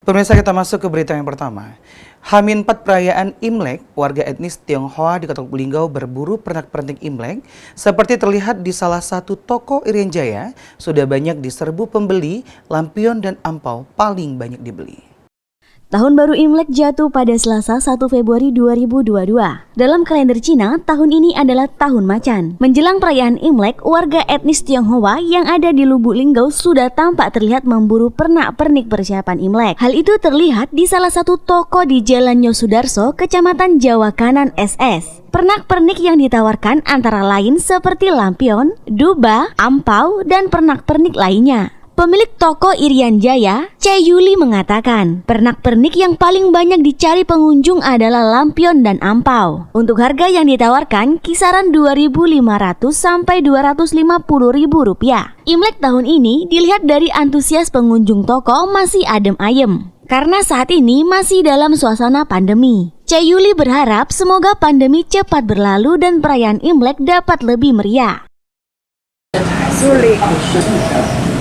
Pemirsa, kita masuk ke berita yang pertama. H-4 perayaan Imlek, warga etnis Tionghoa di Kota Lubuk Linggau berburu pernak-pernik Imlek. Seperti terlihat di salah satu toko Irian Jaya, sudah banyak diserbu pembeli, lampion dan ampau paling banyak dibeli. Tahun baru Imlek jatuh pada Selasa 1 Februari 2022. Dalam kalender Cina, tahun ini adalah tahun macan. Menjelang perayaan Imlek, warga etnis Tionghoa yang ada di Lubuk Linggau sudah tampak terlihat memburu pernak-pernik persiapan Imlek. Hal itu terlihat di salah satu toko di Jalan Yosudarso, Kecamatan Jawa Kanan SS. Pernak-pernik yang ditawarkan antara lain seperti lampion, duba, ampau, dan pernak-pernik lainnya. Pemilik toko Irian Jaya, Cai Yuli mengatakan, pernak-pernik yang paling banyak dicari pengunjung adalah lampion dan ampau. Untuk harga yang ditawarkan kisaran Rp2.500 sampai Rp250.000. Imlek tahun ini dilihat dari antusias pengunjung toko masih adem ayem, karena saat ini masih dalam suasana pandemi. Cai Yuli berharap semoga pandemi cepat berlalu dan perayaan Imlek dapat lebih meriah. Sulit.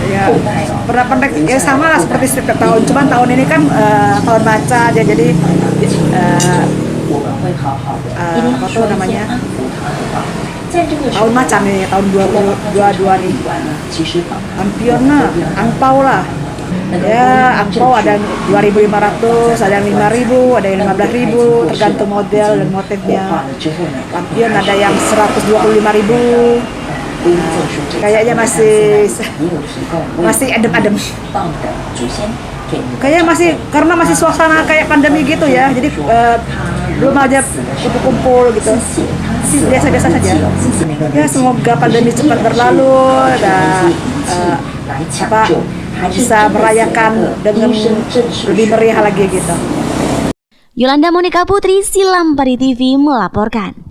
Ya, pernak-pernik ya sama lah seperti setiap tahun, cuman tahun ini kan tahun macan ya, jadi apa tuh namanya, tahun macan ini, tahun 2022 nih. Lampion lah, angpau lah. Ya, angpau ada yang 2.500, ada yang 5.000, ada yang 15.000, tergantung model dan motifnya. Lampion ada yang 125.000. Kayaknya masih adem-adem. Kayaknya masih, karena masih suasana kayak pandemi gitu ya. Jadi belum aja kumpul-kumpul gitu. Masih biasa-biasa saja. Ya, semoga pandemi cepat berlalu dan bisa merayakan dengan lebih meriah lagi gitu. Yolanda Monika Putri, Silam Pari TV melaporkan.